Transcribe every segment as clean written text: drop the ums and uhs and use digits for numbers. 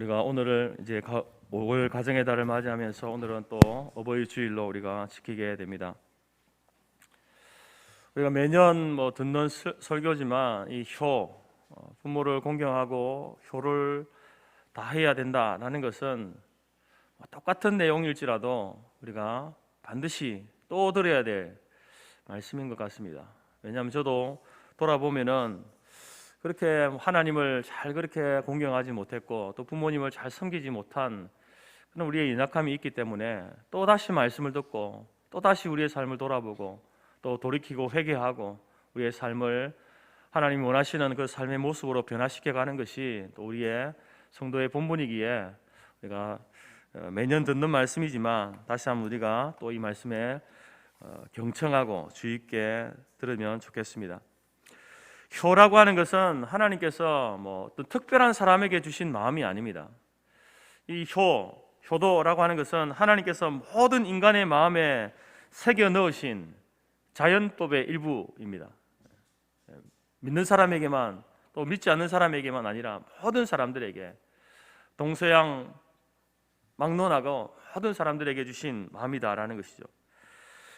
우리가 오늘을 이제 5월 가정의 달을 맞이하면서 오늘은 또 어버이 주일로 우리가 지키게 됩니다. 우리가 매년 듣는 설교지만 이 부모를 공경하고 효를 다해야 된다라는 것은 똑같은 내용일지라도 우리가 반드시 또 들어야 될 말씀인 것 같습니다. 왜냐하면 저도 돌아보면은 그렇게 하나님을 잘 그렇게 공경하지 못했고 또 부모님을 잘 섬기지 못한 그런 우리의 연약함이 있기 때문에 또 다시 말씀을 듣고 또 다시 우리의 삶을 돌아보고 또 돌이키고 회개하고 우리의 삶을 하나님이 원하시는 그 삶의 모습으로 변화시켜 가는 것이 또 우리의 성도의 본분이기에 우리가 매년 듣는 말씀이지만 다시 한번 우리가 또 이 말씀에 경청하고 주의 있게 들으면 좋겠습니다. 효라고 하는 것은 하나님께서 어떤 특별한 사람에게 주신 마음이 아닙니다. 이 효도라고 하는 것은 하나님께서 모든 인간의 마음에 새겨 넣으신 자연법의 일부입니다. 믿는 사람에게만 또 믿지 않는 사람에게만 아니라 모든 사람들에게 동서양 막론하고 모든 사람들에게 주신 마음이다라는 것이죠.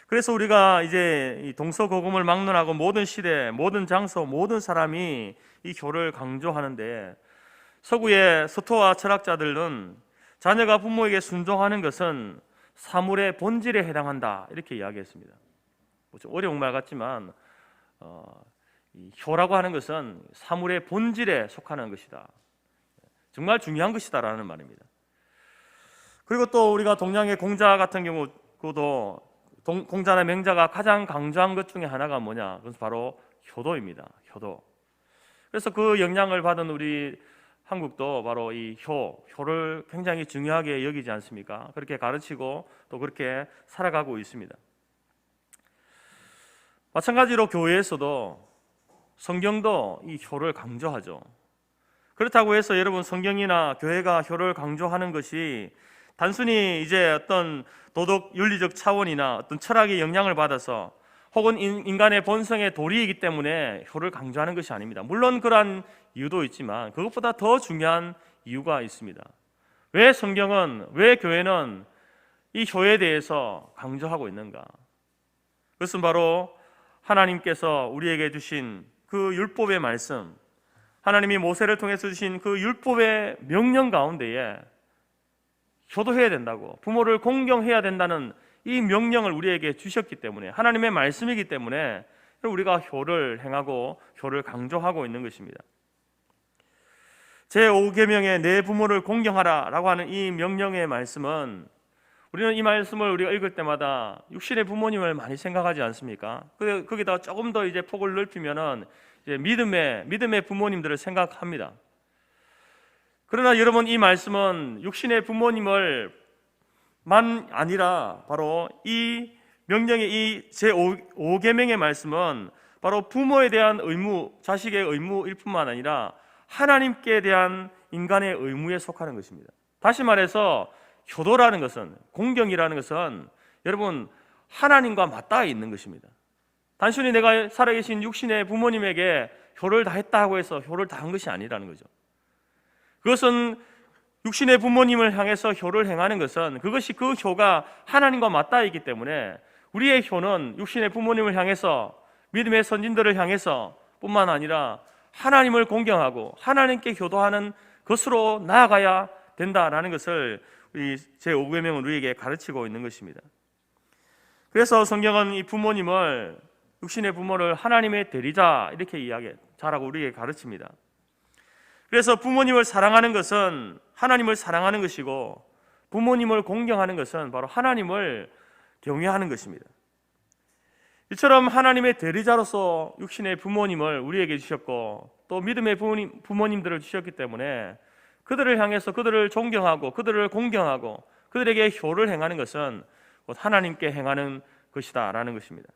그래서 우리가 이제 이 동서고금을 막론하고 모든 시대, 모든 장소, 모든 사람이 이 효를 강조하는데 서구의 서토와 철학자들은 자녀가 부모에게 순종하는 것은 사물의 본질에 해당한다 이렇게 이야기했습니다. 좀 어려운 말 같지만 이 효라고 하는 것은 사물의 본질에 속하는 것이다. 정말 중요한 것이다라는 말입니다. 그리고 또 우리가 동양의 공자 같은 경우도 공자나 명자가 가장 강조한 것 중에 하나가 뭐냐? 그것은 바로 효도입니다. 효도. 그래서 그 영향을 받은 우리 한국도 바로 이 효를 굉장히 중요하게 여기지 않습니까? 그렇게 가르치고 또 그렇게 살아가고 있습니다. 마찬가지로 교회에서도 성경도 이 효를 강조하죠. 그렇다고 해서 여러분 성경이나 교회가 효를 강조하는 것이 단순히 이제 어떤 도덕 윤리적 차원이나 어떤 철학의 영향을 받아서 혹은 인간의 본성의 도리이기 때문에 효를 강조하는 것이 아닙니다. 물론 그러한 이유도 있지만 그것보다 더 중요한 이유가 있습니다. 왜 성경은, 왜 교회는 이 효에 대해서 강조하고 있는가? 그것은 바로 하나님께서 우리에게 주신 그 율법의 말씀, 하나님이 모세를 통해서 주신 그 율법의 명령 가운데에 효도해야 된다고, 부모를 공경해야 된다는 이 명령을 우리에게 주셨기 때문에, 하나님의 말씀이기 때문에 우리가 효를 행하고 효를 강조하고 있는 것입니다. 제5계명의 내 부모를 공경하라 라고 하는 이 명령의 말씀은 우리는 이 말씀을 우리가 읽을 때마다 육신의 부모님을 많이 생각하지 않습니까? 거기다 조금 더 이제 폭을 넓히면은 이제 믿음의 부모님들을 생각합니다. 그러나 여러분, 이 말씀은 육신의 부모님을 만 아니라 바로 이 명령의 이 제5계명의 말씀은 바로 부모에 대한 의무, 자식의 의무일 뿐만 아니라 하나님께 대한 인간의 의무에 속하는 것입니다. 다시 말해서 효도라는 것은, 공경이라는 것은 여러분 하나님과 맞닿아 있는 것입니다. 단순히 내가 살아계신 육신의 부모님에게 효를 다했다고 해서 효를 다한 것이 아니라는 거죠. 그것은 육신의 부모님을 향해서 효를 행하는 것은 그것이 그 효가 하나님과 맞닿아 있기 때문에 우리의 효는 육신의 부모님을 향해서, 믿음의 선진들을 향해서 뿐만 아니라 하나님을 공경하고 하나님께 효도하는 것으로 나아가야 된다라는 것을 우리 제5계명은 우리에게 가르치고 있는 것입니다. 그래서 성경은 이 부모님을, 육신의 부모를 하나님의 대리자 이렇게 잘하고 우리에게 가르칩니다. 그래서 부모님을 사랑하는 것은 하나님을 사랑하는 것이고, 부모님을 공경하는 것은 바로 하나님을 경외하는 것입니다. 이처럼 하나님의 대리자로서 육신의 부모님을 우리에게 주셨고 또 믿음의 부모님들을 주셨기 때문에 그들을 향해서 그들을 존경하고 그들을 공경하고 그들에게 효를 행하는 것은 곧 하나님께 행하는 것이다 라는 것입니다.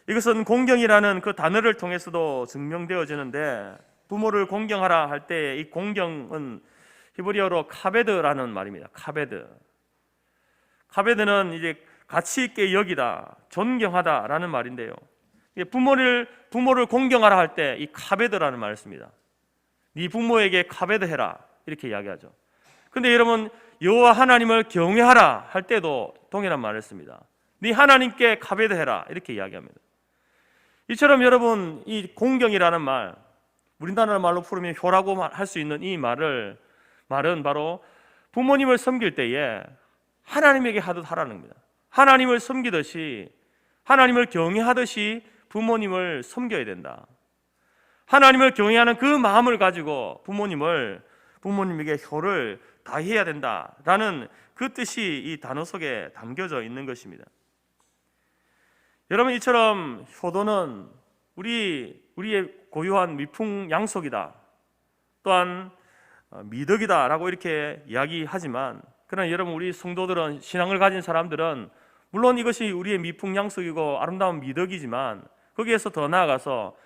이것은 공경이라는 그 단어를 통해서도 증명되어지는데, 부모를 공경하라 할 때 이 공경은 히브리어로 카베드라는 말입니다. 카베드는 이제 가치 있게 여기다, 존경하다라는 말인데요. 부모를 공경하라 할 때 이 카베드라는 말을 씁니다. 네 부모에게 카베드해라. 이렇게 이야기하죠. 근데 여러분, 여호와 하나님을 경외하라 할 때도 동일한 말을 씁니다. 네 하나님께 가배드해라 이렇게 이야기합니다. 이처럼 여러분, 이 공경이라는 말, 우리나라 말로 풀으면 효라고 할 수 있는 이 말은 바로 부모님을 섬길 때에 하나님에게 하듯 하라는 겁니다. 하나님을 섬기듯이, 하나님을 경외하듯이 부모님을 섬겨야 된다. 하나님을 경외하는 그 마음을 가지고 부모님에게 효를 다해야 된다라는 그 뜻이 이 단어 속에 담겨져 있는 것입니다. 여러분, 이처럼 효도는 우리의 고유한 미풍양속이다, 또한 미덕이다라고 이렇게 이야기하지만, 그러나 여러분, 우리 성도들은, 신앙을 가진 사람들은 물론 이것이 우리의 미풍양속이고 아름다운 미덕이지만 거기에서 더 나아가서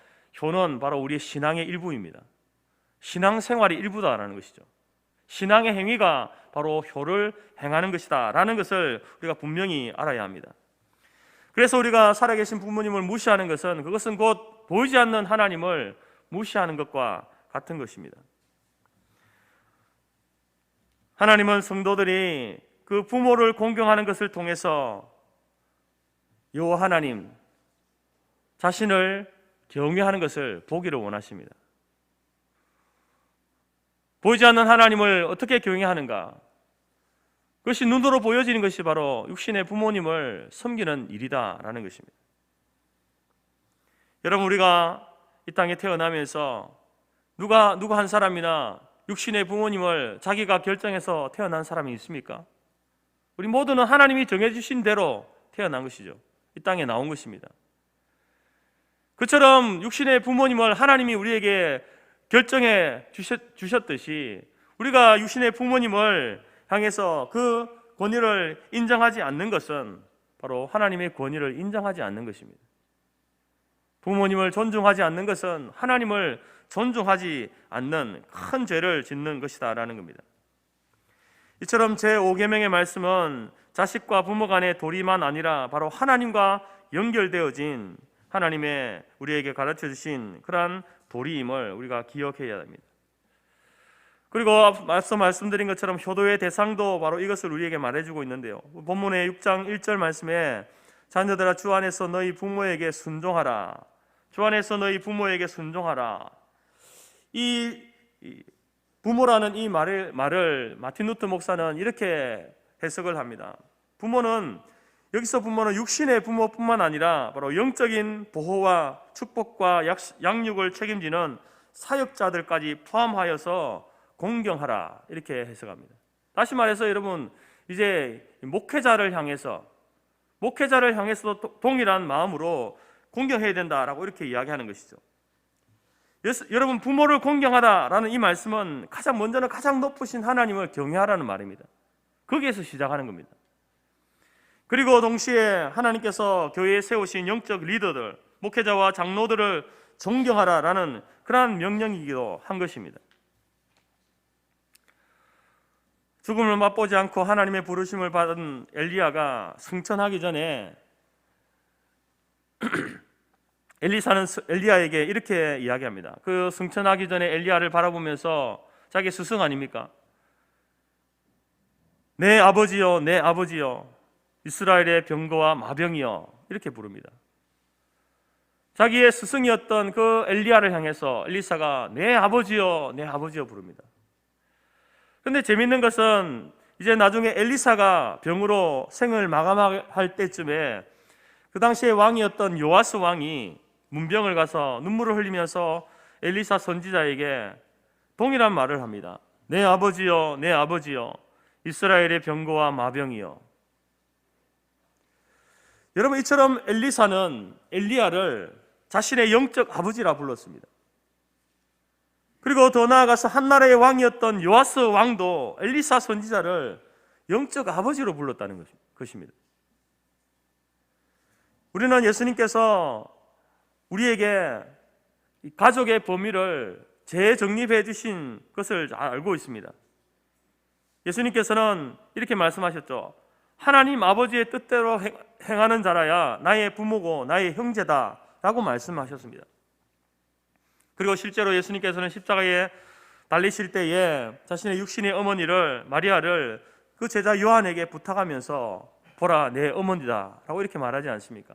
효는 바로 우리의 신앙의 일부입니다. 신앙생활의 일부다라는 것이죠. 신앙의 행위가 바로 효를 행하는 것이다 라는 것을 우리가 분명히 알아야 합니다. 그래서 우리가 살아계신 부모님을 무시하는 것은, 그것은 곧 보이지 않는 하나님을 무시하는 것과 같은 것입니다. 하나님은 성도들이 그 부모를 공경하는 것을 통해서 여호와 하나님 자신을 경외하는 것을 보기를 원하십니다. 보이지 않는 하나님을 어떻게 경외하는가? 그것이 눈으로 보여지는 것이 바로 육신의 부모님을 섬기는 일이다라는 것입니다. 여러분, 우리가 이 땅에 태어나면서 누가 한 사람이나 육신의 부모님을 자기가 결정해서 태어난 사람이 있습니까? 우리 모두는 하나님이 정해주신 대로 태어난 것이죠. 이 땅에 나온 것입니다. 그처럼 육신의 부모님을 하나님이 우리에게 결정해 주셨듯이, 우리가 육신의 부모님을 향해서 그 권위를 인정하지 않는 것은 바로 하나님의 권위를 인정하지 않는 것입니다. 부모님을 존중하지 않는 것은 하나님을 존중하지 않는 큰 죄를 짓는 것이다 라는 겁니다. 이처럼 제5계명의 말씀은 자식과 부모 간의 도리만 아니라 바로 하나님과 연결되어진, 하나님의 우리에게 가르쳐 주신 그러한 도리임을 우리가 기억해야 합니다. 그리고 앞서 말씀드린 것처럼 효도의 대상도 바로 이것을 우리에게 말해주고 있는데요. 본문의 6장 1절 말씀에 자녀들아 주 안에서 너희 부모에게 순종하라. 주 안에서 너희 부모에게 순종하라. 이 부모라는 이 말을 마틴 루터 목사는 이렇게 해석을 합니다. 여기서 부모는 육신의 부모뿐만 아니라 바로 영적인 보호와 축복과 양육을 책임지는 사역자들까지 포함하여서 공경하라, 이렇게 해석합니다. 다시 말해서 여러분, 이제 목회자를 향해서도 동일한 마음으로 공경해야 된다라고 이렇게 이야기하는 것이죠. 여러분, 부모를 공경하라라는 이 말씀은 먼저는 가장 높으신 하나님을 경외하라는 말입니다. 거기에서 시작하는 겁니다. 그리고 동시에 하나님께서 교회에 세우신 영적 리더들, 목회자와 장로들을 존경하라라는 그러한 명령이기도 한 것입니다. 죽음을 맛보지 않고 하나님의 부르심을 받은 엘리야가 승천하기 전에 엘리사는 엘리야에게 이렇게 이야기합니다. 그 승천하기 전에 엘리야를 바라보면서, 자기 스승 아닙니까? 내 아버지여, 내 아버지여, 이스라엘의 병거와 마병이여, 이렇게 부릅니다. 자기의 스승이었던 그 엘리야를 향해서 엘리사가 내 아버지여, 내 아버지여 부릅니다. 그런데 재밌는 것은, 이제 나중에 엘리사가 병으로 생을 마감할 때쯤에 그 당시에 왕이었던 요아스 왕이 문병을 가서 눈물을 흘리면서 엘리사 선지자에게 동일한 말을 합니다. 내 아버지여, 내 아버지여, 이스라엘의 병거와 마병이여. 여러분, 이처럼 엘리사는 엘리야를 자신의 영적 아버지라 불렀습니다. 그리고 더 나아가서 한나라의 왕이었던 요아스 왕도 엘리사 선지자를 영적 아버지로 불렀다는 것입니다. 우리는 예수님께서 우리에게 가족의 범위를 재정립해 주신 것을 잘 알고 있습니다. 예수님께서는 이렇게 말씀하셨죠. 하나님 아버지의 뜻대로 행하는 자라야 나의 부모고 나의 형제다 라고 말씀하셨습니다. 그리고 실제로 예수님께서는 십자가에 달리실 때에 자신의 육신의 어머니를 마리아를 그 제자 요한에게 부탁하면서 보라 내 어머니다 라고 이렇게 말하지 않습니까?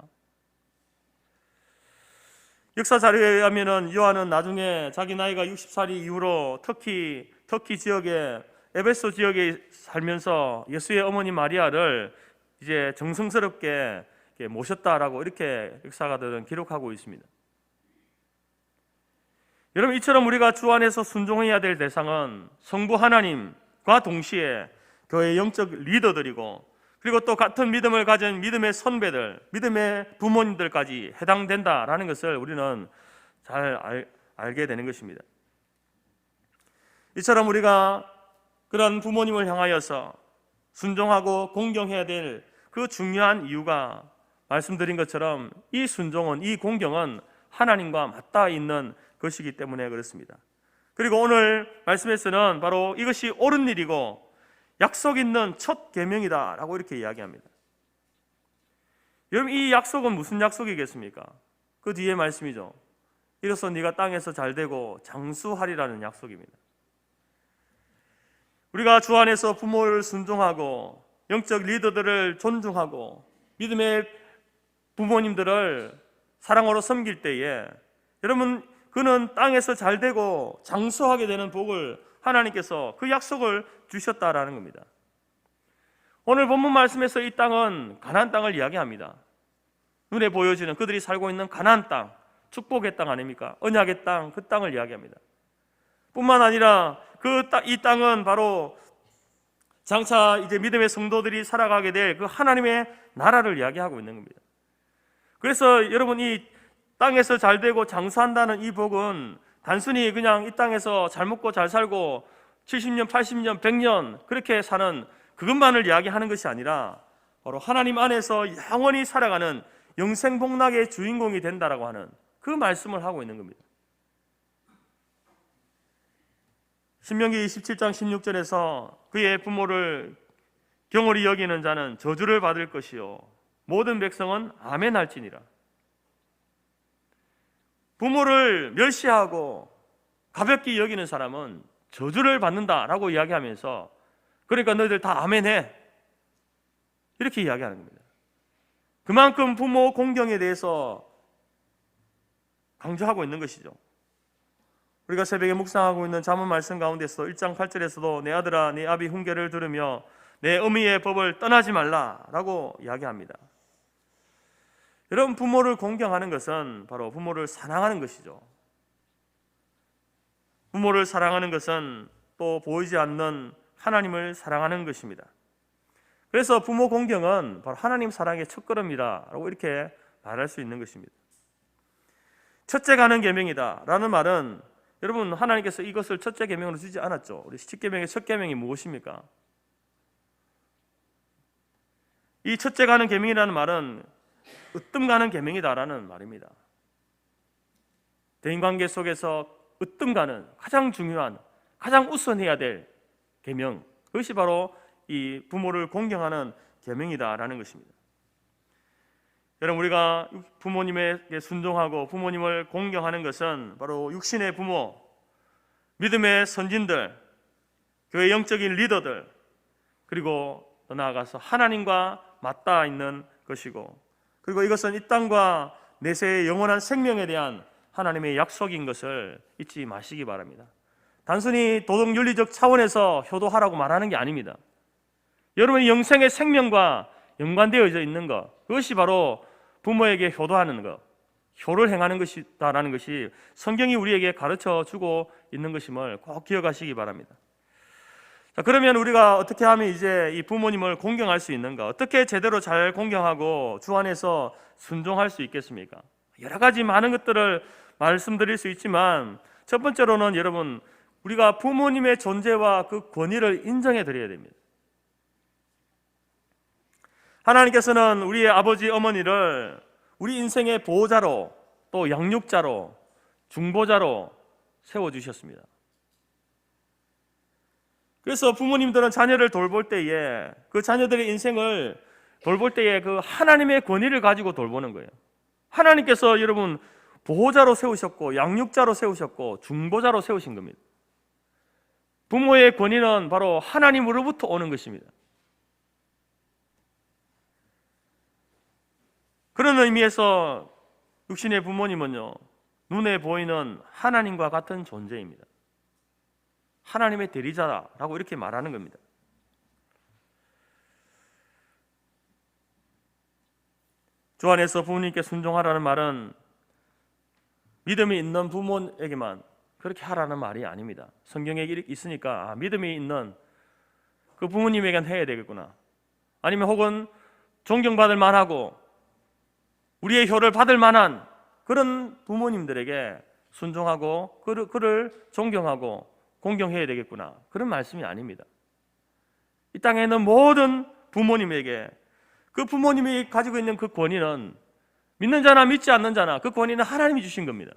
역사 자료에 의하면 요한은 나중에 자기 나이가 60살이 이후로 터키 지역에 에베소 지역에 살면서 예수의 어머니 마리아를 이제 정성스럽게 모셨다라고 이렇게 역사가들은 기록하고 있습니다. 여러분, 이처럼 우리가 주 안에서 순종해야 될 대상은 성부 하나님과 동시에 교회의 영적 리더들이고, 그리고 또 같은 믿음을 가진 믿음의 선배들, 믿음의 부모님들까지 해당된다라는 것을 우리는 잘 알게 되는 것입니다. 이처럼 우리가 그런 부모님을 향하여서 순종하고 공경해야 될 그 중요한 이유가 말씀드린 것처럼 이 순종은, 이 공경은 하나님과 맞닿아 있는 것이기 때문에 그렇습니다. 그리고 오늘 말씀에서는 바로 이것이 옳은 일이고 약속 있는 첫 계명이다 라고 이렇게 이야기합니다. 여러분, 이 약속은 무슨 약속이겠습니까? 그 뒤에 말씀이죠. 이로써 네가 땅에서 잘되고 장수하리라는 약속입니다. 우리가 주 안에서 부모를 순종하고 영적 리더들을 존중하고 믿음의 부모님들을 사랑으로 섬길 때에 여러분, 그는 땅에서 잘되고 장수하게 되는 복을 하나님께서 그 약속을 주셨다라는 겁니다. 오늘 본문 말씀에서 이 땅은 가나안 땅을 이야기합니다. 눈에 보여지는 그들이 살고 있는 가나안 땅, 축복의 땅 아닙니까? 언약의 땅, 그 땅을 이야기합니다. 뿐만 아니라 이 땅은 바로 장차 이제 믿음의 성도들이 살아가게 될 그 하나님의 나라를 이야기하고 있는 겁니다. 그래서 여러분, 이 땅에서 잘되고 장수한다는 이 복은 단순히 그냥 이 땅에서 잘 먹고 잘 살고 70년, 80년, 100년 그렇게 사는 그것만을 이야기하는 것이 아니라 바로 하나님 안에서 영원히 살아가는 영생복락의 주인공이 된다라고 하는 그 말씀을 하고 있는 겁니다. 신명기 27장 16절에서 그의 부모를 경홀히 여기는 자는 저주를 받을 것이요 모든 백성은 아멘 할지니라. 부모를 멸시하고 가볍게 여기는 사람은 저주를 받는다라고 이야기하면서, 그러니까 너희들 다 아멘해 이렇게 이야기하는 겁니다. 그만큼 부모 공경에 대해서 강조하고 있는 것이죠. 우리가 새벽에 묵상하고 있는 잠언 말씀 가운데서 1장 8절에서도 내 아들아 내 아비 훈계를 들으며 내 어미의 법을 떠나지 말라라고 이야기합니다. 여러분, 부모를 공경하는 것은 바로 부모를 사랑하는 것이죠. 부모를 사랑하는 것은 또 보이지 않는 하나님을 사랑하는 것입니다. 그래서 부모 공경은 바로 하나님 사랑의 첫걸음이라고 이렇게 말할 수 있는 것입니다. 첫째 가는 계명이다 라는 말은, 여러분, 하나님께서 이것을 첫째 계명으로 주지 않았죠. 우리 10계명의 첫 계명이 무엇입니까? 이 첫째 가는 계명이라는 말은 으뜸 가는 계명이다라는 말입니다. 대인관계 속에서 으뜸 가는 가장 중요한, 가장 우선해야 될 계명, 그것이 바로 이 부모를 공경하는 계명이다라는 것입니다. 여러분, 우리가 부모님에게 순종하고 부모님을 공경하는 것은 바로 육신의 부모, 믿음의 선진들, 교회 영적인 리더들, 그리고 더 나아가서 하나님과 맞닿아 있는 것이고, 그리고 이것은 이 땅과 내세의 영원한 생명에 대한 하나님의 약속인 것을 잊지 마시기 바랍니다. 단순히 도덕 윤리적 차원에서 효도하라고 말하는 게 아닙니다. 여러분의 영생의 생명과 연관되어져 있는 것, 그것이 바로 부모에게 효도하는 것, 효를 행하는 것이다라는 것이 성경이 우리에게 가르쳐 주고 있는 것임을 꼭 기억하시기 바랍니다. 자, 그러면 우리가 어떻게 하면 이제 이 부모님을 공경할 수 있는가? 어떻게 제대로 잘 공경하고 주 안에서 순종할 수 있겠습니까? 여러 가지 많은 것들을 말씀드릴 수 있지만, 첫 번째로는 여러분, 우리가 부모님의 존재와 그 권위를 인정해 드려야 됩니다. 하나님께서는 우리의 아버지 어머니를 우리 인생의 보호자로, 또 양육자로, 중보자로 세워주셨습니다. 그래서 부모님들은 자녀를 돌볼 때에, 그 자녀들의 인생을 돌볼 때에 그 하나님의 권위를 가지고 돌보는 거예요. 하나님께서 여러분 보호자로 세우셨고 양육자로 세우셨고 중보자로 세우신 겁니다. 부모의 권위는 바로 하나님으로부터 오는 것입니다. 그런 의미에서 육신의 부모님은요, 눈에 보이는 하나님과 같은 존재입니다. 하나님의 대리자라고 이렇게 말하는 겁니다. 주 안에서 부모님께 순종하라는 말은 믿음이 있는 부모에게만 그렇게 하라는 말이 아닙니다. 성경에 있으니까 믿음이 있는 그 부모님에겐 해야 되겠구나. 아니면 혹은 존경받을 만하고 우리의 효를 받을 만한 그런 부모님들에게 순종하고 그를 존경하고 공경해야 되겠구나. 그런 말씀이 아닙니다. 이 땅에 있는 모든 부모님에게 그 부모님이 가지고 있는 그 권위는 믿는 자나 믿지 않는 자나 그 권위는 하나님이 주신 겁니다.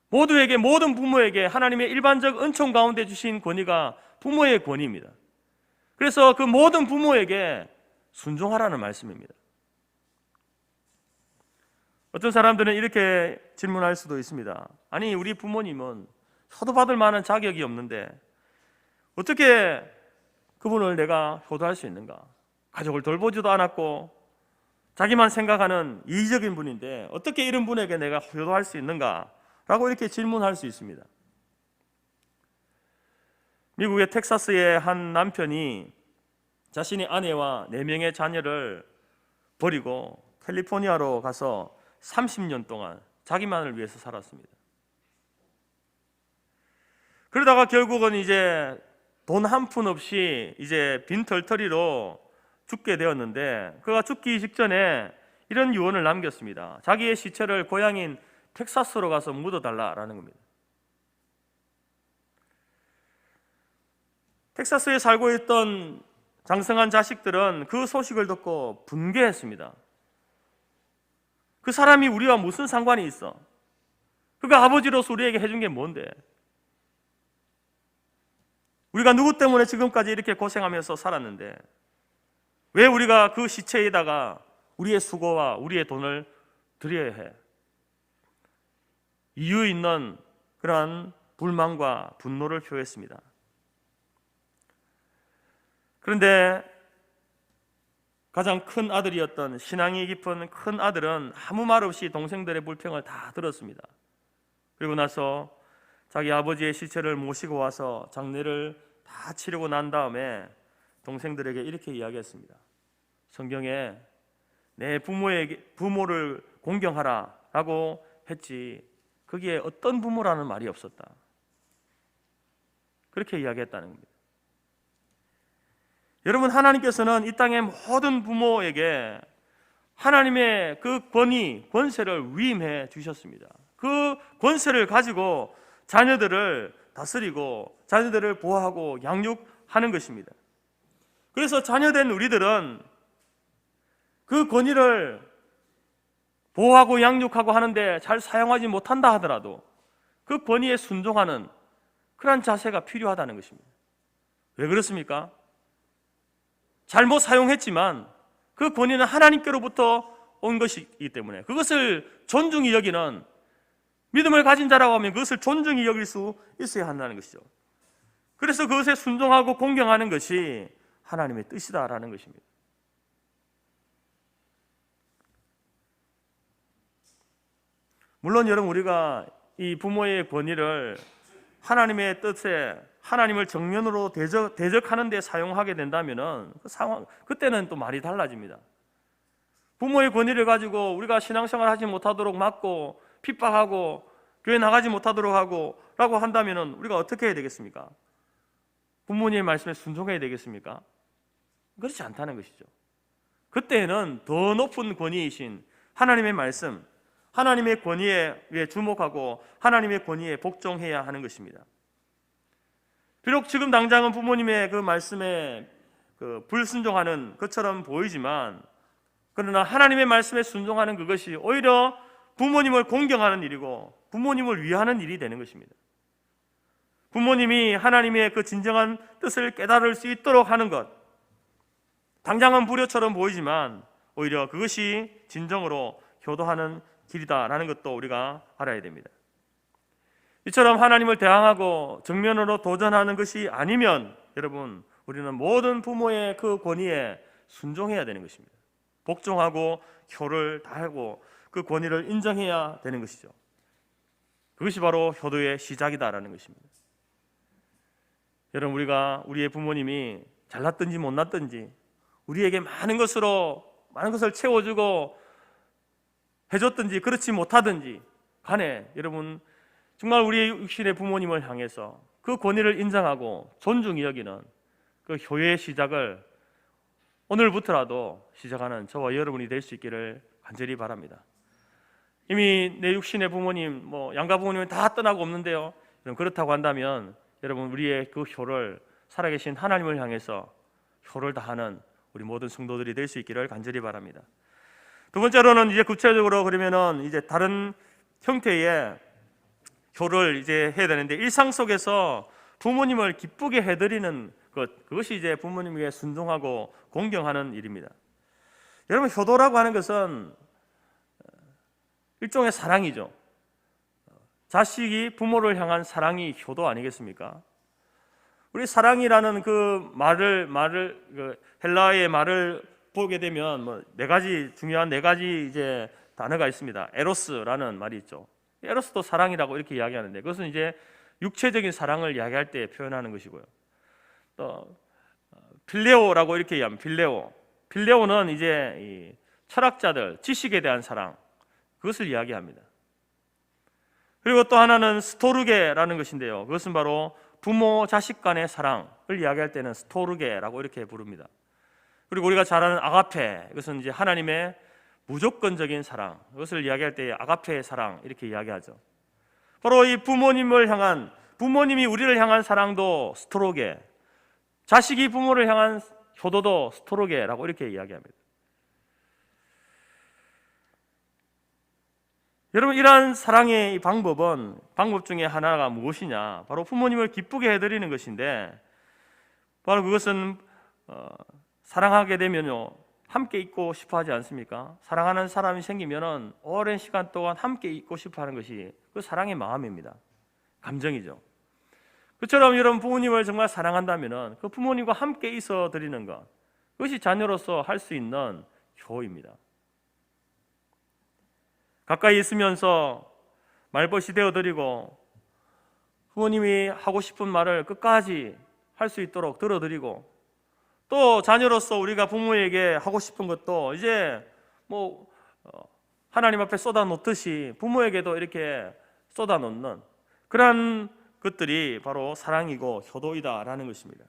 모두에게, 모든 부모에게 하나님의 일반적 은총 가운데 주신 권위가 부모의 권위입니다. 그래서 그 모든 부모에게 순종하라는 말씀입니다. 어떤 사람들은 이렇게 질문할 수도 있습니다. 아니, 우리 부모님은 효도받을 만한 자격이 없는데 어떻게 그분을 내가 효도할 수 있는가? 가족을 돌보지도 않았고 자기만 생각하는 이기적인 분인데 어떻게 이런 분에게 내가 효도할 수 있는가? 라고 이렇게 질문할 수 있습니다. 미국의 텍사스의 한 남편이 자신의 아내와 4명의 자녀를 버리고 캘리포니아로 가서 30년 동안 자기만을 위해서 살았습니다. 그러다가 결국은 이제 돈 한 푼 없이 이제 빈털터리로 죽게 되었는데 그가 죽기 직전에 이런 유언을 남겼습니다. 자기의 시체를 고향인 텍사스로 가서 묻어달라라는 겁니다. 텍사스에 살고 있던 장성한 자식들은 그 소식을 듣고 분개했습니다. 그 사람이 우리와 무슨 상관이 있어? 그가 아버지로서 우리에게 해준 게 뭔데? 우리가 누구 때문에 지금까지 이렇게 고생하면서 살았는데 왜 우리가 그 시체에다가 우리의 수고와 우리의 돈을 들여야 해? 이유 있는 그러한 불만과 분노를 표했습니다. 그런데 가장 큰 아들이었던 신앙이 깊은 큰 아들은 아무 말 없이 동생들의 불평을 다 들었습니다. 그리고 나서 자기 아버지의 시체를 모시고 와서 장례를 다 치르고 난 다음에 동생들에게 이렇게 이야기했습니다. 성경에 내 부모를 공경하라 라고 했지 거기에 어떤 부모라는 말이 없었다. 그렇게 이야기했다는 겁니다. 여러분, 하나님께서는 이 땅의 모든 부모에게 하나님의 그 권세를 위임해 주셨습니다. 그 권세를 가지고 자녀들을 다스리고 자녀들을 보호하고 양육하는 것입니다. 그래서 자녀된 우리들은 그 권위를 보호하고 양육하고 하는데 잘 사용하지 못한다 하더라도 그 권위에 순종하는 그런 자세가 필요하다는 것입니다. 왜 그렇습니까? 잘못 사용했지만 그 권위는 하나님께로부터 온 것이기 때문에 그것을 존중히 여기는 믿음을 가진 자라고 하면 그것을 존중히 여길 수 있어야 한다는 것이죠. 그래서 그것에 순종하고 공경하는 것이 하나님의 뜻이다라는 것입니다. 물론 여러분, 우리가 이 부모의 권위를 하나님의 뜻에 하나님을 정면으로 대적하는 데 사용하게 된다면 그 상황, 그때는 또 말이 달라집니다. 부모의 권위를 가지고 우리가 신앙생활 하지 못하도록 막고 핍박하고 교회 나가지 못하도록 하고 라고 한다면 우리가 어떻게 해야 되겠습니까? 부모님의 말씀에 순종해야 되겠습니까? 그렇지 않다는 것이죠. 그때는 더 높은 권위이신 하나님의 말씀, 하나님의 권위에 주목하고 하나님의 권위에 복종해야 하는 것입니다. 비록 지금 당장은 부모님의 그 말씀에 불순종하는 것처럼 보이지만 그러나 하나님의 말씀에 순종하는 그것이 오히려 부모님을 공경하는 일이고 부모님을 위하는 일이 되는 것입니다. 부모님이 하나님의 그 진정한 뜻을 깨달을 수 있도록 하는 것, 당장은 불효처럼 보이지만 오히려 그것이 진정으로 효도하는 길이다라는 것도 우리가 알아야 됩니다. 이처럼 하나님을 대항하고 정면으로 도전하는 것이 아니면 여러분, 우리는 모든 부모의 그 권위에 순종해야 되는 것입니다. 복종하고 효를 다하고 그 권위를 인정해야 되는 것이죠. 그것이 바로 효도의 시작이다라는 것입니다. 여러분, 우리가 우리의 부모님이 잘났든지 못났든지 우리에게 많은 것을 채워주고 해줬든지 그렇지 못하든지 간에 여러분, 정말 우리의 육신의 부모님을 향해서 그 권위를 인정하고 존중히 여기는 그 효의 시작을 오늘부터라도 시작하는 저와 여러분이 될 수 있기를 간절히 바랍니다. 이미 내 육신의 부모님, 양가 부모님은 다 떠나고 없는데요, 그렇다고 한다면 여러분, 우리의 그 효를 살아계신 하나님을 향해서 효를 다하는 우리 모든 성도들이 될 수 있기를 간절히 바랍니다. 두 번째로는 이제 구체적으로 그러면은 이제 다른 형태의 효를 이제 해야 되는데, 일상 속에서 부모님을 기쁘게 해드리는 것, 그것이 이제 부모님에게 순종하고 공경하는 일입니다. 여러분, 효도라고 하는 것은 일종의 사랑이죠. 자식이 부모를 향한 사랑이 효도 아니겠습니까? 우리 사랑이라는 그 헬라어의 말을 보게 되면 중요한 네 가지 이제 단어가 있습니다. 에로스라는 말이 있죠. 에로스도 사랑이라고 이렇게 이야기하는데, 그것은 이제 육체적인 사랑을 이야기할 때 표현하는 것이고요. 또 필레오라고 이렇게 이야기합니다. 필레오는 이제 이 철학자들, 지식에 대한 사랑, 그것을 이야기합니다. 그리고 또 하나는 스토르게라는 것인데요, 그것은 바로 부모 자식 간의 사랑을 이야기할 때는 스토르게라고 이렇게 부릅니다. 그리고 우리가 잘 아는 아가페, 이것은 이제 하나님의 무조건적인 사랑, 이것을 이야기할 때 아가페의 사랑 이렇게 이야기하죠. 바로 이 부모님이 우리를 향한 사랑도 스토르게, 자식이 부모를 향한 효도도 스토르게라고 이렇게 이야기합니다. 여러분, 이러한 사랑의 방법 중에 하나가 무엇이냐? 바로 부모님을 기쁘게 해드리는 것인데, 바로 그것은 사랑하게 되면요, 함께 있고 싶어 하지 않습니까? 사랑하는 사람이 생기면은 오랜 시간 동안 함께 있고 싶어 하는 것이 그 사랑의 마음입니다. 감정이죠. 그처럼 여러분, 부모님을 정말 사랑한다면은 그 부모님과 함께 있어 드리는 것, 그것이 자녀로서 할 수 있는 효입니다. 가까이 있으면서 말벗이 되어드리고 부모님이 하고 싶은 말을 끝까지 할 수 있도록 들어드리고, 또 자녀로서 우리가 부모에게 하고 싶은 것도 이제 하나님 앞에 쏟아놓듯이 부모에게도 이렇게 쏟아놓는 그러한 것들이 바로 사랑이고 효도이다라는 것입니다.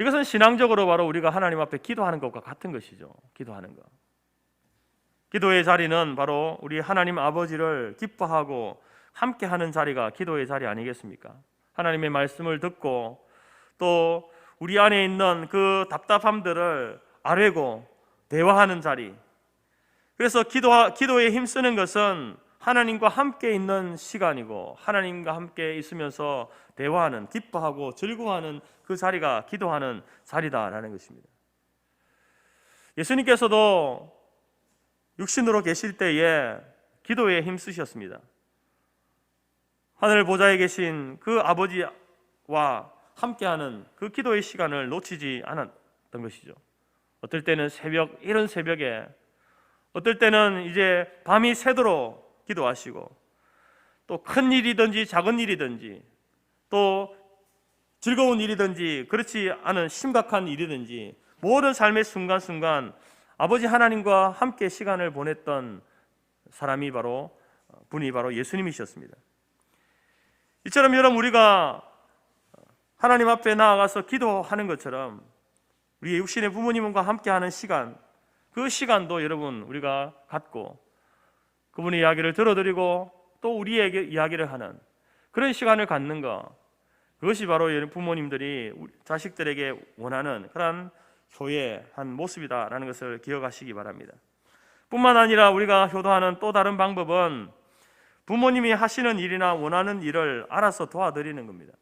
이것은 신앙적으로 바로 우리가 하나님 앞에 기도하는 것과 같은 것이죠. 기도하는 것. 기도의 자리는 바로 우리 하나님 아버지를 기뻐하고 함께하는 자리가 기도의 자리 아니겠습니까? 하나님의 말씀을 듣고 또 우리 안에 있는 그 답답함들을 아뢰고 대화하는 자리. 그래서 기도에 힘쓰는 것은 하나님과 함께 있는 시간이고, 하나님과 함께 있으면서 대화하는, 기뻐하고 즐거워하는 그 자리가 기도하는 자리다라는 것입니다. 예수님께서도 육신으로 계실 때에 기도에 힘쓰셨습니다. 하늘 보좌에 계신 그 아버지와 함께하는 그 기도의 시간을 놓치지 않았던 것이죠. 어떨 때는 이른 새벽에, 어떨 때는 이제 밤이 새도록 기도하시고, 또 큰 일이든지 작은 일이든지, 또 즐거운 일이든지 그렇지 않은 심각한 일이든지 모든 삶의 순간순간 아버지 하나님과 함께 시간을 보냈던 분이 바로 예수님이셨습니다. 이처럼 여러분, 우리가 하나님 앞에 나아가서 기도하는 것처럼 우리의 육신의 부모님과 함께하는 시간, 그 시간도 여러분 우리가 갖고 그분의 이야기를 들어드리고 또 우리에게 이야기를 하는 그런 시간을 갖는 것, 그것이 바로 부모님들이 자식들에게 원하는 그런 효의 한 모습이다라는 것을 기억하시기 바랍니다. 뿐만 아니라 우리가 효도하는 또 다른 방법은 부모님이 하시는 일이나 원하는 일을 알아서 도와드리는 겁니다.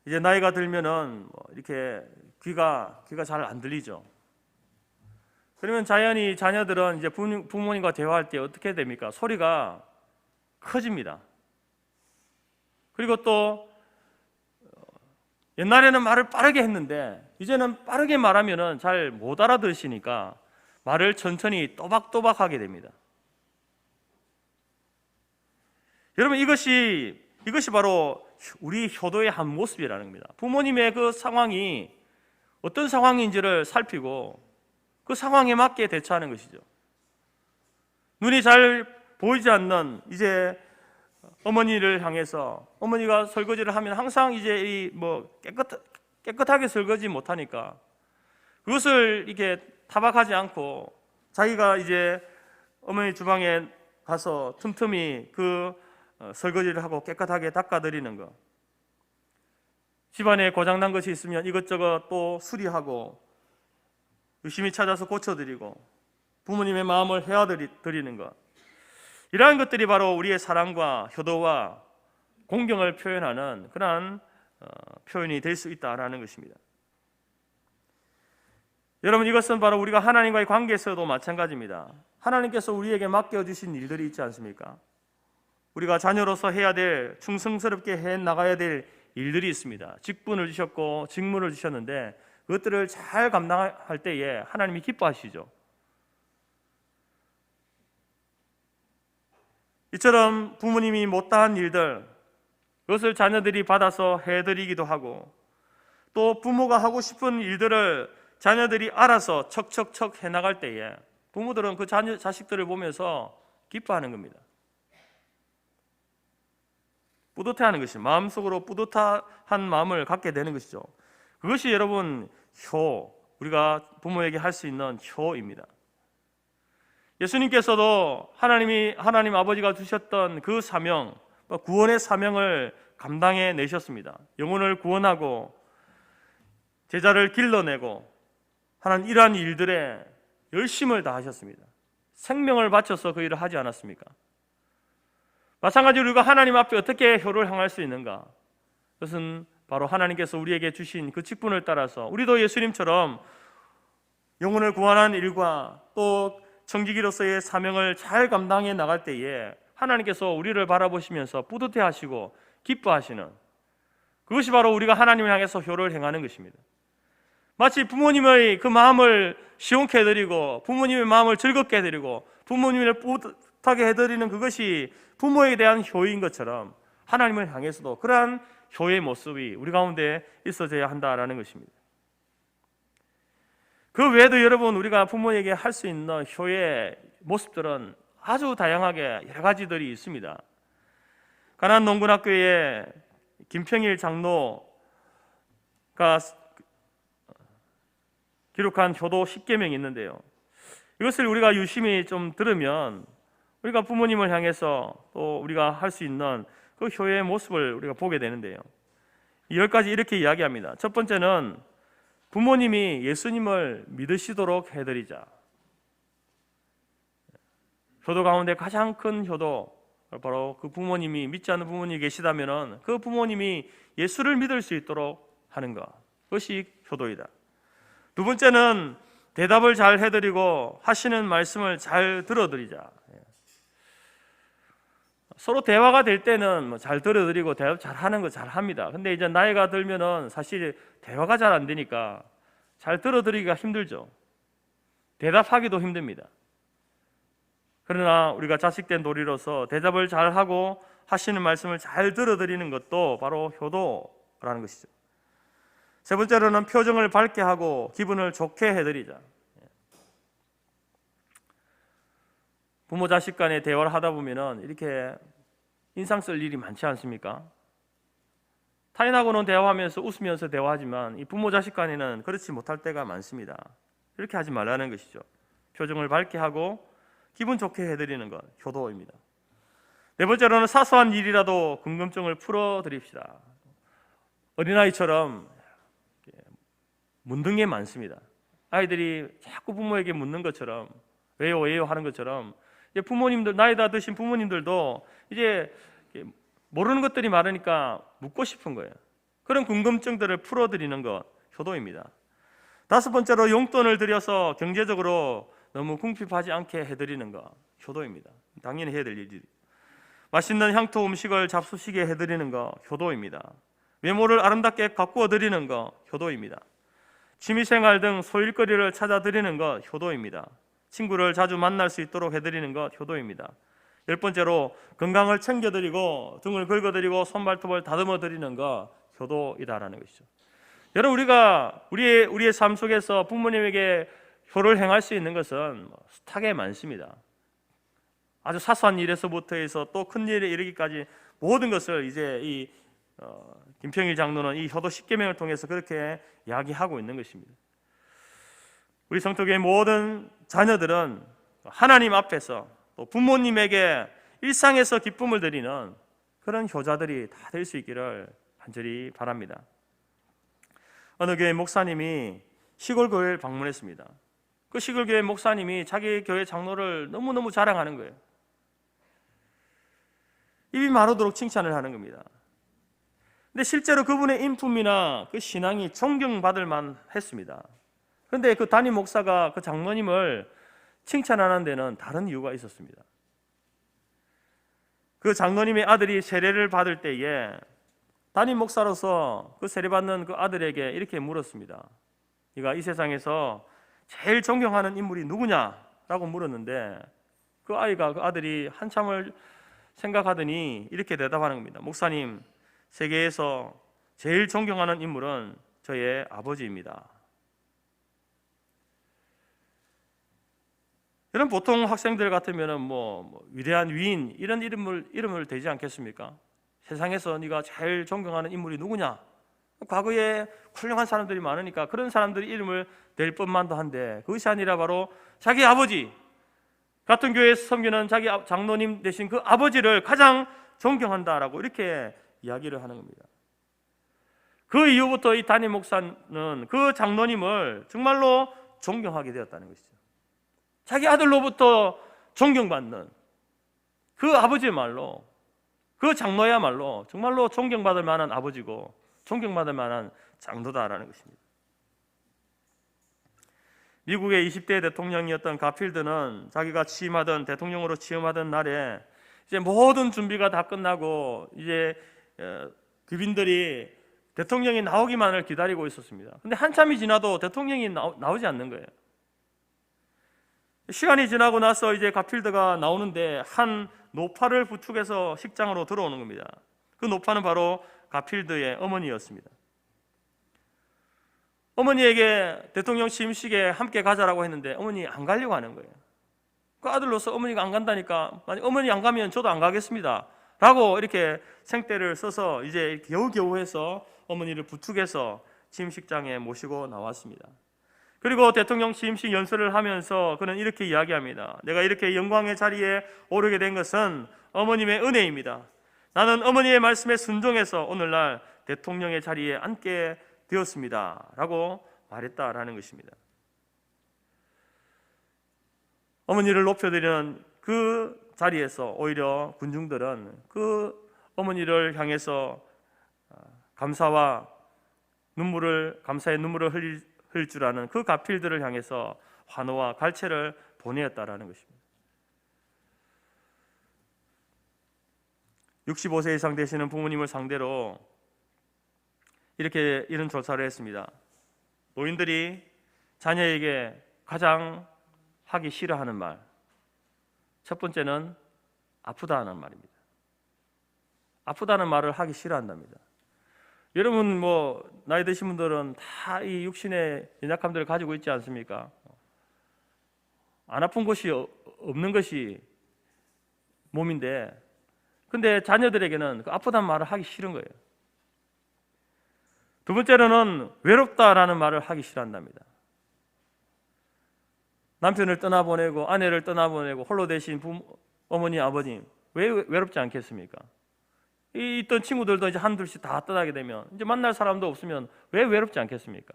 이제 나이가 들면은 이렇게 귀가 잘 안 들리죠. 그러면 자연히 자녀들은 이제 부모님과 대화할 때 어떻게 됩니까? 소리가 커집니다. 그리고 또 옛날에는 말을 빠르게 했는데 이제는 빠르게 말하면은 잘 못 알아들으시니까 말을 천천히 또박또박 하게 됩니다. 여러분, 이것이 바로 우리 효도의 한 모습이라는 겁니다. 부모님의 그 상황이 어떤 상황인지를 살피고 그 상황에 맞게 대처하는 것이죠. 눈이 잘 보이지 않는 이제 어머니를 향해서 어머니가 설거지를 하면 항상 이제 깨끗하게 설거지 못하니까 그것을 이렇게 타박하지 않고 자기가 이제 어머니 주방에 가서 틈틈이 그 설거지를 하고 깨끗하게 닦아드리는 것, 집안에 고장난 것이 있으면 이것저것 또 수리하고 열심히 찾아서 고쳐드리고 부모님의 마음을 헤아드리는 것, 이러한 것들이 바로 우리의 사랑과 효도와 공경을 표현하는 그러한 표현이 될 수 있다라는 것입니다. 여러분, 이것은 바로 우리가 하나님과의 관계에서도 마찬가지입니다. 하나님께서 우리에게 맡겨주신 일들이 있지 않습니까? 우리가 자녀로서 해야 될, 충성스럽게 해나가야 될 일들이 있습니다. 직분을 주셨고 직무를 주셨는데 그것들을 잘 감당할 때에 하나님이 기뻐하시죠. 이처럼 부모님이 못다한 일들, 그것을 자녀들이 받아서 해드리기도 하고 또 부모가 하고 싶은 일들을 자녀들이 알아서 척척척 해나갈 때에 부모들은 그 자식들을 보면서 기뻐하는 겁니다. 뿌듯해하는 것이, 마음속으로 뿌듯한 마음을 갖게 되는 것이죠. 그것이 여러분 우리가 부모에게 할 수 있는 효입니다. 예수님께서도 하나님 아버지가 주셨던 그 사명, 구원의 사명을 감당해 내셨습니다. 영혼을 구원하고 제자를 길러내고 하는 이러한 일들에 열심을 다하셨습니다. 생명을 바쳐서 그 일을 하지 않았습니까? 마찬가지로 우리가 하나님 앞에 어떻게 효를 행할 수 있는가? 그것은 바로 하나님께서 우리에게 주신 그 직분을 따라서 우리도 예수님처럼 영혼을 구원하는 일과 또 청지기로서의 사명을 잘 감당해 나갈 때에 하나님께서 우리를 바라보시면서 뿌듯해 하시고 기뻐하시는, 그것이 바로 우리가 하나님을 향해서 효를 행하는 것입니다. 마치 부모님의 그 마음을 시원케 해드리고 부모님의 마음을 즐겁게 해드리고 부모님을 뿌듯하게 해드리는 그것이 부모에 대한 효인 것처럼 하나님을 향해서도 그러한 효의 모습이 우리 가운데 있어져야 한다라는 것입니다. 그 외에도 여러분, 우리가 부모에게 할 수 있는 효의 모습들은 아주 다양하게 여러 가지들이 있습니다. 가난 농군학교에 김평일 장로가 기록한 효도 10계명이 있는데요, 이것을 우리가 유심히 좀 들으면 우리가 부모님을 향해서 또 우리가 할 수 있는 그 효의 모습을 우리가 보게 되는데요, 10가지 이렇게 이야기합니다. 첫 번째는 부모님이 예수님을 믿으시도록 해드리자. 효도 가운데 가장 큰 효도, 바로 그 부모님이, 믿지 않는 부모님이 계시다면 그 부모님이 예수를 믿을 수 있도록 하는 것, 그것이 효도이다. 두 번째는 대답을 잘 해드리고 하시는 말씀을 잘 들어드리자. 서로 대화가 될 때는 잘 들어드리고 대답 잘 하는 거 잘 합니다. 근데 이제 나이가 들면은 사실 대화가 잘 안 되니까 잘 들어드리기가 힘들죠. 대답하기도 힘듭니다. 그러나 우리가 자식된 도리로서 대답을 잘 하고 하시는 말씀을 잘 들어드리는 것도 바로 효도라는 것이죠. 세 번째로는 표정을 밝게 하고 기분을 좋게 해드리자. 부모 자식 간의 대화를 하다 보면은 이렇게 인상 쓸 일이 많지 않습니까? 타인하고는 대화하면서 웃으면서 대화하지만 이 부모 자식 간에는 그렇지 못할 때가 많습니다. 이렇게 하지 말라는 것이죠. 표정을 밝게 하고 기분 좋게 해드리는 것, 효도입니다. 네 번째로는 사소한 일이라도 궁금증을 풀어드립시다. 어린아이처럼 묻는 게 많습니다. 아이들이 자꾸 부모에게 묻는 것처럼, 왜요 왜요 하는 것처럼 부모님들, 나이 다 드신 부모님들도 이제 모르는 것들이 많으니까 묻고 싶은 거예요. 그런 궁금증들을 풀어드리는 것, 효도입니다. 다섯 번째로 용돈을 들여서 경제적으로 너무 궁핍하지 않게 해드리는 것, 효도입니다. 당연히 해야 될 일이. 맛있는 향토 음식을 잡수시게 해드리는 것, 효도입니다. 외모를 아름답게 가꾸어 드리는 것, 효도입니다. 취미생활 등 소일거리를 찾아드리는 것, 효도입니다. 친구를 자주 만날 수 있도록 해드리는 것, 효도입니다. 10번째로 건강을 챙겨드리고 등을 긁어드리고 손발톱을 다듬어드리는 것, 효도이다라는 것이죠. 여러분, 우리가 우리의 삶 속에서 부모님에게 효를 행할 수 있는 것은 숱하게 많습니다. 아주 사소한 일에서부터 해서 또 큰 일에 이르기까지 모든 것을 이제 이 김평일 장로는 이 효도 10계명을 통해서 그렇게 이야기하고 있는 것입니다. 우리 성도교회 모든 자녀들은 하나님 앞에서 또 부모님에게 일상에서 기쁨을 드리는 그런 효자들이 다 될 수 있기를 간절히 바랍니다. 어느 교회 목사님이 시골 교회를 방문했습니다. 그 시골 교회 목사님이 자기 교회 장로를 너무너무 자랑하는 거예요. 입이 마르도록 칭찬을 하는 겁니다. 근데 실제로 그분의 인품이나 그 신앙이 존경받을 만했습니다. 그런데 그 담임 목사가 그 장로님을 칭찬하는 데는 다른 이유가 있었습니다. 그 장로님의 아들이 세례를 받을 때에 담임 목사로서 그 세례받는 그 아들에게 이렇게 물었습니다. 네가 이 세상에서 제일 존경하는 인물이 누구냐라고 물었는데 그 아들이 한참을 생각하더니 이렇게 대답하는 겁니다. 목사님, 세계에서 제일 존경하는 인물은 저의 아버지입니다. 이런 보통 학생들 같으면 위대한 위인 이런 이름을 대지 않겠습니까? 세상에서 네가 제일 존경하는 인물이 누구냐? 과거에 훌륭한 사람들이 많으니까 그런 사람들의 이름을 댈 법만도 한데 그것이 아니라 바로 자기 아버지, 같은 교회에서 섬기는 자기 장로님 대신 그 아버지를 가장 존경한다라고 이렇게 이야기를 하는 겁니다. 그 이후부터 이 담임 목사는 그 장로님을 정말로 존경하게 되었다는 것이죠. 자기 아들로부터 존경받는 그 아버지야말로, 그 장로야말로 정말로 존경받을 만한 아버지고 존경받을 만한 장로다라는 것입니다. 미국의 20대 대통령이었던 가필드는 자기가 대통령으로 취임하던 날에 이제 모든 준비가 다 끝나고 이제 귀빈들이 대통령이 나오기만을 기다리고 있었습니다. 근데 한참이 지나도 대통령이 나오지 않는 거예요. 시간이 지나고 나서 이제 가필드가 나오는데 한 노파를 부축해서 식장으로 들어오는 겁니다. 그 노파는 바로 가필드의 어머니였습니다. 어머니에게 대통령 취임식에 함께 가자라고 했는데 어머니 안 가려고 하는 거예요. 그 아들로서 어머니가 안 간다니까 만약 어머니 안 가면 저도 안 가겠습니다 라고 이렇게 생떼를 써서 이제 겨우겨우 해서 어머니를 부축해서 취임식장에 모시고 나왔습니다. 그리고 대통령 취임식 연설을 하면서 그는 이렇게 이야기합니다. 내가 이렇게 영광의 자리에 오르게 된 것은 어머님의 은혜입니다. 나는 어머니의 말씀에 순종해서 오늘날 대통령의 자리에 앉게 되었습니다 라고 말했다라는 것입니다. 어머니를 높여드리는 그 자리에서 오히려 군중들은 그 어머니를 향해서 감사의 눈물을 흘릴 줄 아는 그 가필들을 향해서 환호와 갈채를 보내었다라는 것입니다. 65세 이상 되시는 부모님을 상대로 이런 조사를 했습니다. 노인들이 자녀에게 가장 하기 싫어하는 말, 첫 번째는 아프다는 말입니다. 아프다는 말을 하기 싫어한답니다. 여러분 나이 드신 분들은 다 이 육신의 연약함들을 가지고 있지 않습니까? 안 아픈 곳이 없는 것이 몸인데, 근데 자녀들에게는 그 아프다는 말을 하기 싫은 거예요. 두 번째로는 외롭다라는 말을 하기 싫어한답니다. 남편을 떠나보내고 아내를 떠나보내고 홀로 되신 어머니 아버님 왜 외롭지 않겠습니까? 있던 친구들도 이제 한둘씩 다 떠나게 되면 이제 만날 사람도 없으면 왜 외롭지 않겠습니까?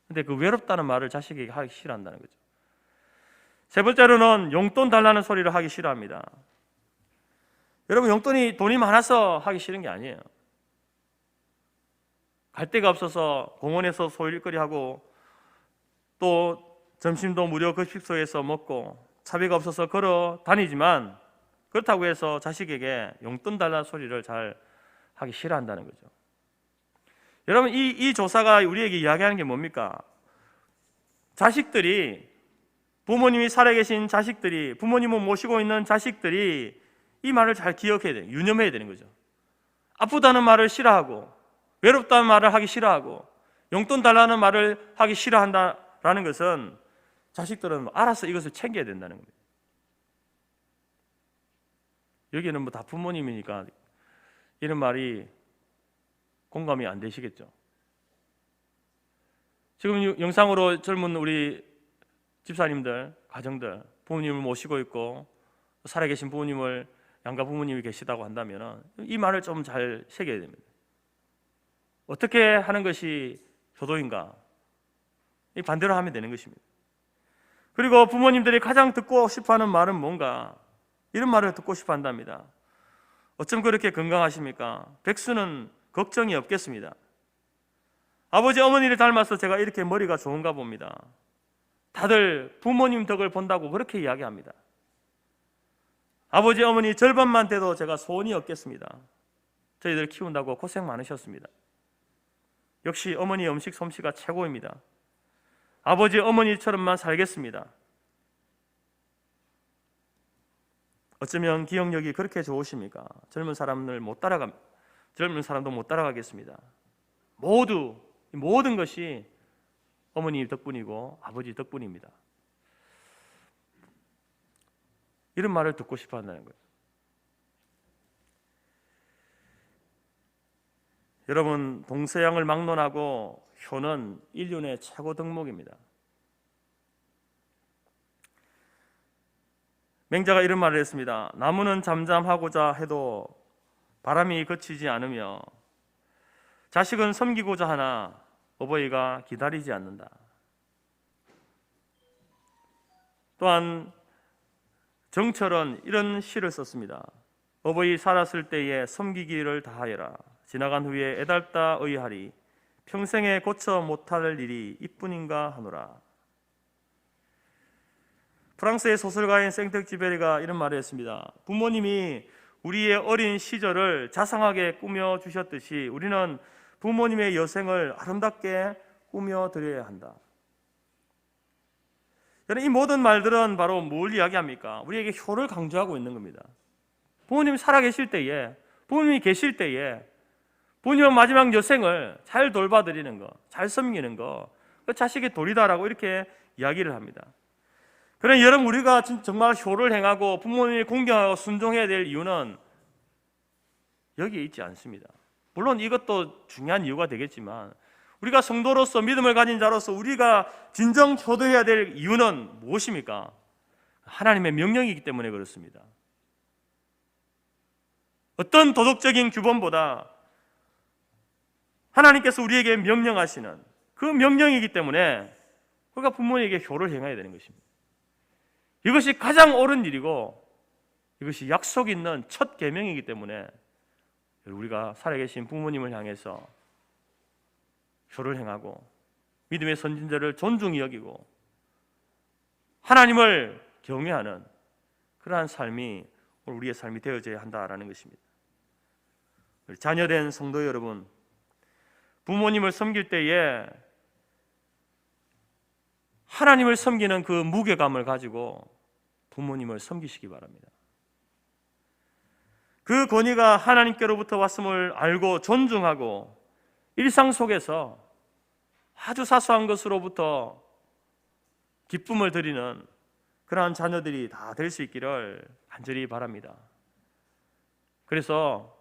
근데 그 외롭다는 말을 자식에게 하기 싫어한다는 거죠. 세 번째로는 용돈 달라는 소리를 하기 싫어합니다. 여러분, 돈이 많아서 하기 싫은 게 아니에요. 갈 데가 없어서 공원에서 소일거리 하고 또 점심도 무료 급식소에서 먹고 차비가 없어서 걸어 다니지만 그렇다고 해서 자식에게 용돈 달라는 소리를 잘 하기 싫어한다는 거죠. 여러분, 이 조사가 우리에게 이야기하는 게 뭡니까? 자식들이, 부모님이 살아계신 자식들이, 부모님을 모시고 있는 자식들이 이 말을 잘 기억해야 돼요. 유념해야 되는 거죠. 아프다는 말을 싫어하고, 외롭다는 말을 하기 싫어하고, 용돈 달라는 말을 하기 싫어한다라는 것은 자식들은 알아서 이것을 챙겨야 된다는 겁니다. 여기는 뭐 다 부모님이니까 이런 말이 공감이 안 되시겠죠. 지금 영상으로 젊은 우리 집사님들, 가정들, 부모님을 모시고 있고 살아계신 부모님을, 양가 부모님이 계시다고 한다면 이 말을 좀 잘 새겨야 됩니다. 어떻게 하는 것이 효도인가? 이 반대로 하면 되는 것입니다. 그리고 부모님들이 가장 듣고 싶어하는 말은 뭔가? 이런 말을 듣고 싶어 한답니다. 어쩜 그렇게 건강하십니까? 백수는 걱정이 없겠습니다. 아버지 어머니를 닮아서 제가 이렇게 머리가 좋은가 봅니다. 다들 부모님 덕을 본다고 그렇게 이야기합니다. 아버지 어머니 절반만 돼도 제가 소원이 없겠습니다. 저희들 키운다고 고생 많으셨습니다. 역시 어머니 음식 솜씨가 최고입니다. 아버지 어머니처럼만 살겠습니다. 어쩌면 기억력이 그렇게 좋으십니까? 젊은 사람도 못 따라가겠습니다. 모든 것이 어머니 덕분이고 아버지 덕분입니다. 이런 말을 듣고 싶어 한다는 거예요. 여러분, 동서양을 막론하고 효는 인륜의 최고 덕목입니다. 맹자가 이런 말을 했습니다. 나무는 잠잠하고자 해도 바람이 그치지 않으며 자식은 섬기고자 하나 어버이가 기다리지 않는다. 또한 정철은 이런 시를 썼습니다. 어버이 살았을 때에 섬기기를 다하여라. 지나간 후에 애달다 의하리. 평생에 고쳐 못할 일이 이뿐인가 하노라. 프랑스의 소설가인 생텍쥐베리가 이런 말을 했습니다. 부모님이 우리의 어린 시절을 자상하게 꾸며주셨듯이 우리는 부모님의 여생을 아름답게 꾸며드려야 한다. 이 모든 말들은 바로 뭘 이야기합니까? 우리에게 효를 강조하고 있는 겁니다. 부모님이 살아계실 때에, 부모님이 계실 때에 부모님의 마지막 여생을 잘 돌봐드리는 것, 잘 섬기는 것, 그 자식의 도리다라고 이렇게 이야기를 합니다. 그러나 여러분, 우리가 정말 효를 행하고 부모님을 공경하고 순종해야 될 이유는 여기에 있지 않습니다. 물론 이것도 중요한 이유가 되겠지만 우리가 성도로서 믿음을 가진 자로서 우리가 진정 효도해야 될 이유는 무엇입니까? 하나님의 명령이기 때문에 그렇습니다. 어떤 도덕적인 규범보다 하나님께서 우리에게 명령하시는 그 명령이기 때문에 우리가 부모에게 효를 행해야 되는 것입니다. 이것이 가장 옳은 일이고 이것이 약속 있는 첫 계명이기 때문에 우리가 살아계신 부모님을 향해서 효를 행하고 믿음의 선진자를 존중히 여기고 하나님을 경외하는 그러한 삶이 우리의 삶이 되어져야 한다라는 것입니다. 자녀된 성도 여러분, 부모님을 섬길 때에 하나님을 섬기는 그 무게감을 가지고 부모님을 섬기시기 바랍니다. 그 권위가 하나님께로부터 왔음을 알고 존중하고 일상 속에서 아주 사소한 것으로부터 기쁨을 드리는 그러한 자녀들이 다 될 수 있기를 간절히 바랍니다. 그래서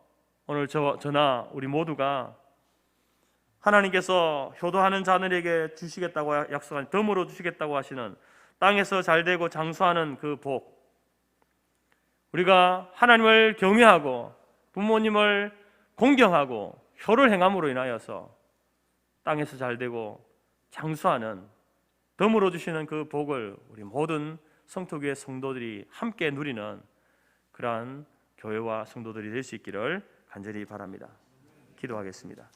오늘 저나 우리 모두가 하나님께서 효도하는 자들에게 주시겠다고 약속한, 덤으로 주시겠다고 하시는 땅에서 잘되고 장수하는 그 복, 우리가 하나님을 경외하고 부모님을 공경하고 효를 행함으로 인하여서 땅에서 잘되고 장수하는 덤으로 주시는 그 복을 우리 모든 성토교회 성도들이 함께 누리는 그러한 교회와 성도들이 될 수 있기를 간절히 바랍니다. 기도하겠습니다.